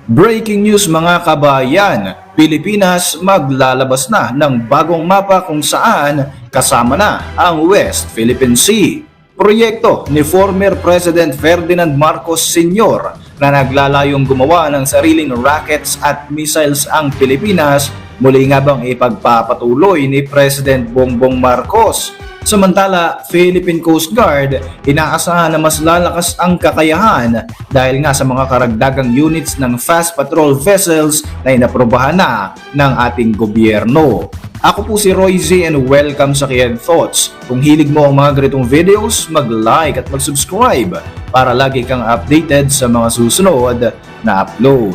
Breaking news mga kabayan, Pilipinas maglalabas na ng bagong mapa kung saan kasama na ang West Philippine Sea. Proyekto ni former President Ferdinand Marcos Sr. na naglalayong gumawa ng sariling rockets at missiles ang Pilipinas, muli nga bang ipagpapatuloy ni President Bongbong Marcos. Samantala, Philippine Coast Guard inaasahan na mas lalakas ang kakayahan dahil nga sa mga karagdagang units ng fast patrol vessels na inaprobahan na ng ating gobyerno. Ako po si Roy Z and welcome sa Kied Thoughts. Kung hilig mo ang mga ganitong videos, mag-like at mag-subscribe para lagi kang updated sa mga susunod na upload.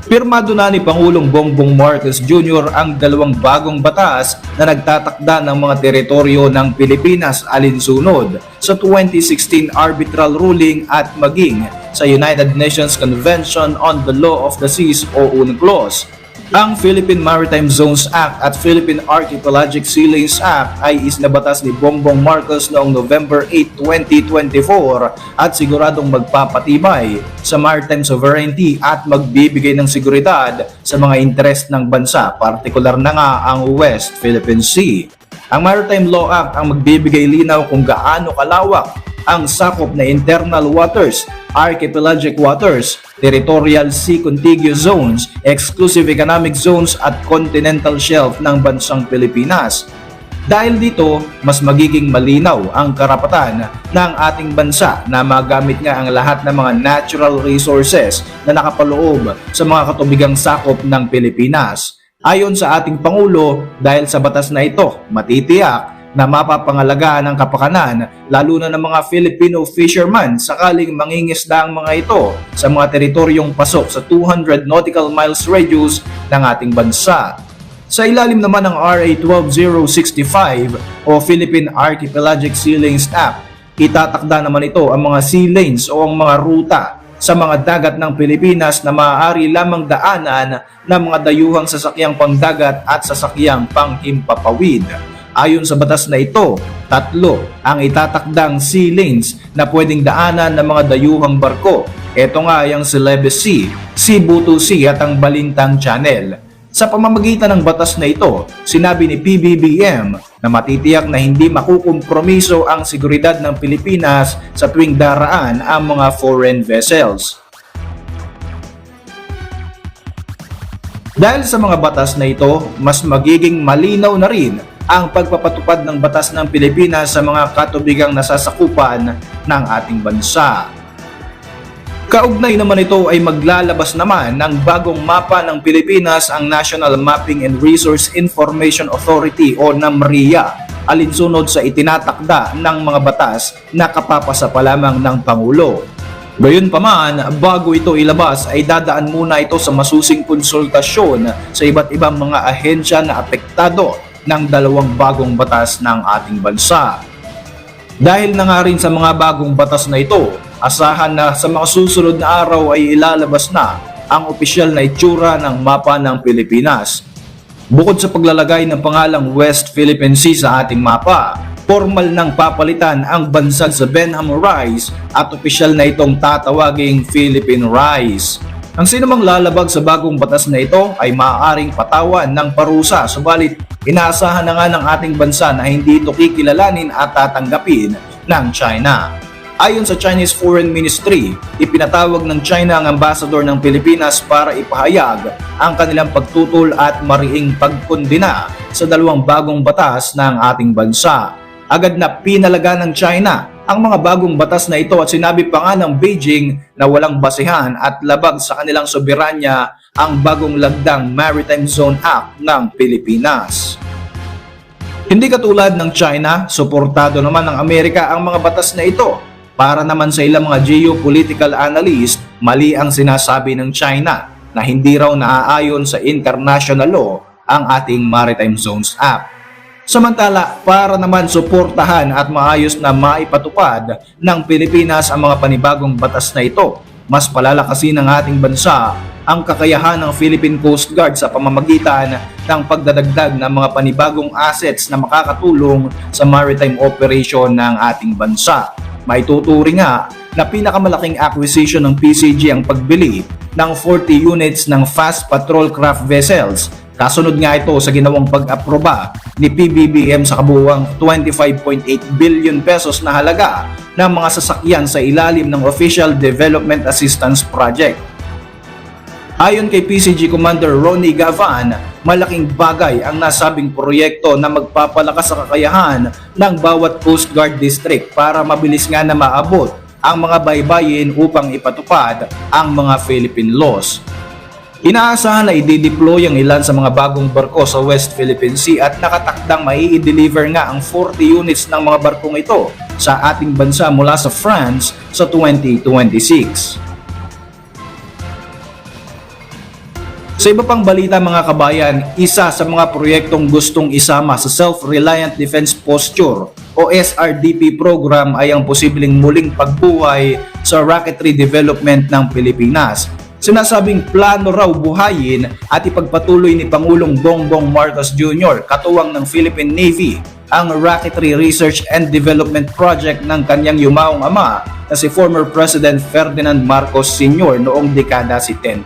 Pirmado na ni Pangulong Bongbong Marcos Jr. ang dalawang bagong batas na nagtatakda ng mga teritoryo ng Pilipinas alinsunod sa 2016 arbitral ruling at maging sa United Nations Convention on the Law of the Seas o UNCLOS. Ang Philippine Maritime Zones Act at Philippine Archipelagic Sea Lanes Act ay isinabatas ni Bongbong Marcos noong November 8, 2024 at siguradong magpapatibay sa maritime sovereignty at magbibigay ng seguridad sa mga interes ng bansa, partikular na nga ang West Philippine Sea. Ang Maritime Law Act ang magbibigay linaw kung gaano kalawak ang sakop na internal waters, archipelagic waters, territorial sea contiguous zones, exclusive economic zones at continental shelf ng bansang Pilipinas. Dahil dito, mas magiging malinaw ang karapatan ng ating bansa na magamit nga ang lahat ng mga natural resources na nakapaloob sa mga katubigang sakop ng Pilipinas. Ayon sa ating Pangulo, dahil sa batas na ito, matitiyak na mapapangalagaan ang kapakanan lalo na ng mga Filipino fishermen sakaling mangingisda ang mga ito sa mga teritoryong pasok sa 200 nautical miles radius ng ating bansa. Sa ilalim naman ng RA 12065 o Philippine Archipelagic Sea Lanes Act, itatakda naman ito ang mga sea lanes o ang mga ruta sa mga dagat ng Pilipinas na maaari lamang daanan ng mga dayuhang sasakyang pangdagat at sasakyang panghimpapawid. Ayon sa batas na ito, 3 ang itatakdang sea lanes na pwedeng daanan ng mga dayuhang barko. Ito nga ang Celebes Sea, Cebu Sea at ang Balintang Channel. Sa pamamagitan ng batas na ito, sinabi ni PBBM na matitiyak na hindi makukompromiso ang seguridad ng Pilipinas sa tuwing daraan ang mga foreign vessels. Dahil sa mga batas na ito, mas magiging malinaw na rin ang pagpapatupad ng batas ng Pilipinas sa mga katubigang nasasakupan ng ating bansa. Kaugnay naman ito ay maglalabas naman ng bagong mapa ng Pilipinas ang National Mapping and Resource Information Authority o NAMRIA, alinsunod sa itinatakda ng mga batas na kapapasa pa lamang ng Pangulo. Gayunpaman, bago ito ilabas ay dadaan muna ito sa masusing konsultasyon sa iba't ibang mga ahensya na apektado ng dalawang bagong batas ng ating bansa. Dahil na nga rin sa mga bagong batas na ito, asahan na sa mga susunod na araw ay ilalabas na ang opisyal na itsura ng mapa ng Pilipinas. Bukod sa paglalagay ng pangalang West Philippine Sea sa ating mapa, formal nang papalitan ang bansag sa Benham Rise at opisyal na itong tatawaging Philippine Rise. Ang sinumang lalabag sa bagong batas na ito ay maaaring patawan ng parusa, subalit inaasahan na nga ng ating bansa na hindi ito kikilalanin at tatanggapin ng China. Ayon sa Chinese Foreign Ministry, ipinatawag ng China ang ambassador ng Pilipinas para ipahayag ang kanilang pagtutol at mariing pagkondena sa dalawang bagong batas ng ating bansa. Agad na pinalaga ng China ang mga bagong batas na ito at sinabi pa nga ng Beijing na walang basehan at labag sa kanilang soberanya ang bagong lagdang Maritime Zone Act ng Pilipinas. Hindi katulad ng China, suportado naman ng Amerika ang mga batas na ito. Para naman sa ilang mga geopolitical analyst, mali ang sinasabi ng China na hindi raw naaayon sa international law ang ating Maritime Zones Act. Samantala, para naman suportahan at maayos na maipatupad ng Pilipinas ang mga panibagong batas na ito, mas palalakasin ng ating bansa ang kakayahan ng Philippine Coast Guard sa pamamagitan ng pagdadagdag ng mga panibagong assets na makakatulong sa maritime operation ng ating bansa. Maituturing nga na pinakamalaking acquisition ng PCG ang pagbili ng 40 units ng fast patrol craft vessels. Kasunod nga ito sa ginawang pag-aproba ni PBBM sa kabuuang 25.8 billion pesos na halaga ng mga sasakyan sa ilalim ng Official Development Assistance Project. Ayon kay PCG Commander Ronnie Gavan, malaking bagay ang nasabing proyekto na magpapalakas sa kakayahan ng bawat Coast Guard District para mabilis nga na maabot ang mga baybayin upang ipatupad ang mga Philippine laws. Inaasahan na i-deploy ang ilan sa mga bagong barko sa West Philippine Sea at nakatakdang mai-deliver nga ang 40 units ng mga barkong ito sa ating bansa mula sa France sa 2026. Sa iba pang balita mga kabayan, isa sa mga proyektong gustong isama sa Self-Reliant Defense Posture o SRDP program ay ang posibleng muling pagbuhay sa rocketry development ng Pilipinas. Sinasabing plano raw buhayin at ipagpatuloy ni Pangulong Bongbong Marcos Jr. katuwang ng Philippine Navy ang Rocketry Research and Development Project ng kanyang yumaong ama na si former President Ferdinand Marcos Sr. noong dekada 70.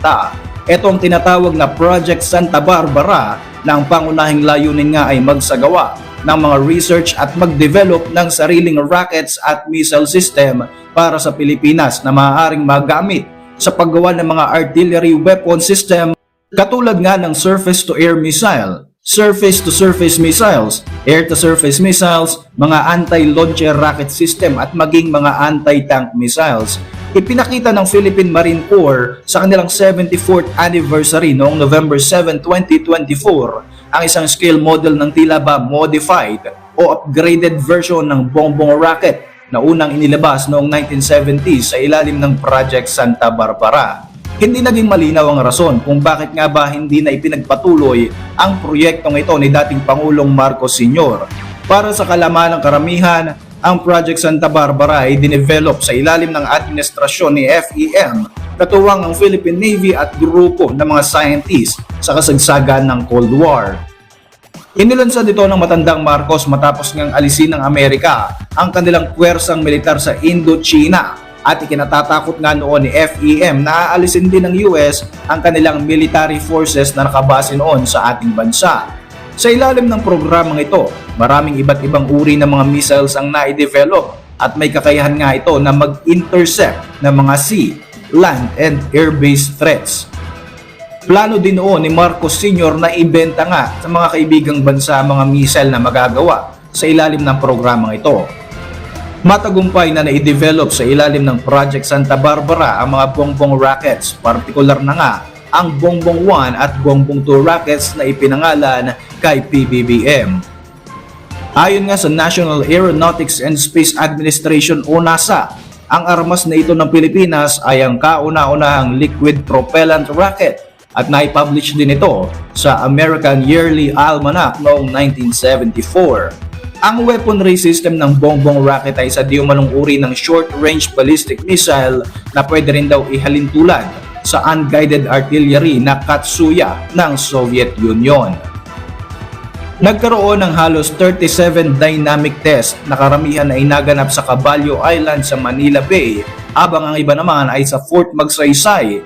Ito ang tinatawag na Project Santa Barbara na ang pangunahing layunin nga ay magsagawa ng mga research at mag-develop ng sariling rockets at missile system para sa Pilipinas na maaaring magamit sa paggawa ng mga artillery weapon system katulad nga ng surface-to-air missile, surface-to-surface missiles, air-to-surface missiles, mga anti-launcher rocket system at maging mga anti-tank missiles. Ipinakita ng Philippine Marine Corps sa kanilang 74th anniversary noong November 7, 2024 ang isang scale model ng tila ba modified o upgraded version ng Bongbong rocket na unang inilabas noong 1970s sa ilalim ng Project Santa Barbara. Hindi naging malinaw ang rason kung bakit nga ba hindi na ipinagpatuloy ang proyektong ito ni dating Pangulong Marcos Sr. Para sa kalaman ng karamihan, ang Project Santa Barbara ay dinevelop sa ilalim ng administrasyon ni FEM, katuwang ang Philippine Navy at grupo ng mga scientists sa kasagsagan ng Cold War. Inilunsad ito ng matandang Marcos matapos ngang alisin ng Amerika ang kanilang puwersang militar sa Indochina at ikinatatakot nga noon ni FEM na aalisin din ng US ang kanilang military forces na nakabase noon sa ating bansa. Sa ilalim ng programang ito, maraming iba't ibang uri ng mga missiles ang nai-develop at may kakayahan nga ito na mag-intercept ng mga sea, land, and air-based threats. Plano din noon ni Marcos Sr. na ibenta nga sa mga kaibigang bansa mga missile na magagawa sa ilalim ng programang ito. Matagumpay na nai-develop sa ilalim ng Project Santa Barbara ang mga Bongbong rockets, partikular na nga ang Bongbong 1 at Bongbong 2 rockets na ipinangalan kay PBBM. Ayon nga sa National Aeronautics and Space Administration o NASA, ang armas na ito ng Pilipinas ay ang kauna-unahang liquid propellant rocket at naipublish din ito sa American Yearly Almanac noong 1974. Ang weaponry system ng Bongbong rocket ay sa diumanong uri ng short-range ballistic missile na pwede rin daw ihalin tulad sa unguided artillery na Katsuya ng Soviet Union. Nagkaroon ng halos 37 dynamic test na karamihan ay naganap sa Caballo Island sa Manila Bay, habang ang iba naman ay sa Fort Magsaysay.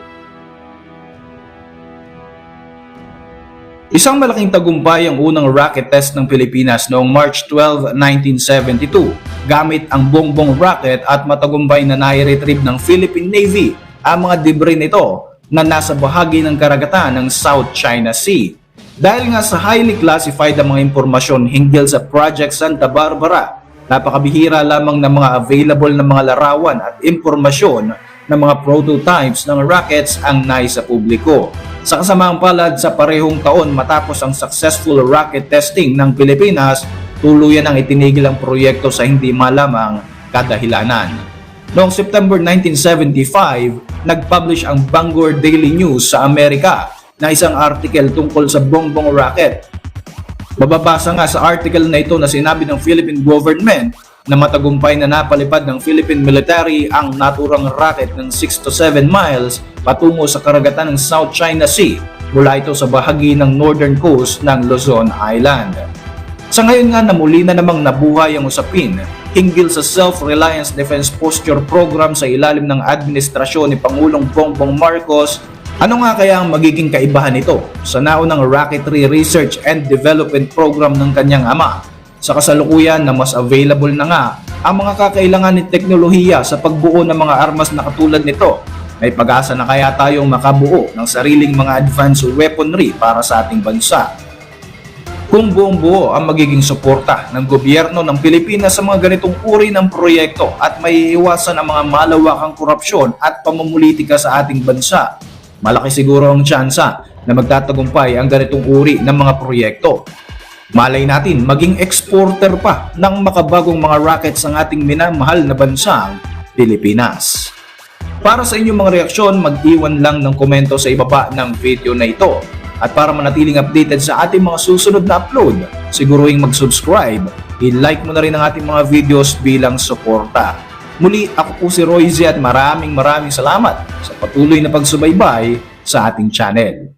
Isang malaking tagumpay ang unang rocket test ng Pilipinas noong March 12, 1972 gamit ang Bongbong rocket at matagumpay na nai-retrieve ng Philippine Navy ang mga debris nito na nasa bahagi ng karagatan ng South China Sea. Dahil nga sa highly classified ang mga impormasyon hinggil sa Project Santa Barbara, napakabihira lamang ng mga available na mga larawan at impormasyon ng mga prototypes ng rockets ang naisa publiko. Sa kasamaang palad sa parehong taon matapos ang successful rocket testing ng Pilipinas, tuluyan ang itinigil ang proyekto sa hindi malamang kadahilanan. Noong September 1975, nag-publish ang Bangor Daily News sa Amerika na isang article tungkol sa Bongbong rocket. Mababasa nga sa article na ito na sinabi ng Philippine government na matagumpay na napalipad ng Philippine military ang naturang rocket ng 6 to 7 miles patungo sa karagatan ng South China Sea mula ito sa bahagi ng northern coast ng Luzon Island. Sa ngayon nga na muli na namang nabuhay ang usapin hinggil sa Self-Reliance Defense Posture Program sa ilalim ng administrasyon ni Pangulong Bongbong Marcos. Ano nga kaya ang magiging kaibahan nito sa naunang Rocketry Research and Development Program ng kanyang ama? Sa kasalukuyan na mas available na nga ang mga kakailangan ng teknolohiya sa pagbuo ng mga armas na katulad nito, may pag-asa na kaya tayong makabuo ng sariling mga advanced weaponry para sa ating bansa. Kung buong buo ang magiging suporta ng gobyerno ng Pilipinas sa mga ganitong uri ng proyekto at may iwasan ang mga malawakang korupsyon at pamumulitika sa ating bansa, malaki siguro ang tsansa na magtatagumpay ang ganitong uri ng mga proyekto. Malay natin maging exporter pa ng makabagong mga rockets ang ating minamahal na bansang Pilipinas. Para sa inyong mga reaksyon, mag-iwan lang ng komento sa ibaba ng video na ito. At para manatiling updated sa ating mga susunod na upload, siguruhin mag-subscribe, i-like mo na rin ang ating mga videos bilang suporta. Muli, ako po si Royzy at maraming salamat sa patuloy na pagsubaybay sa ating channel.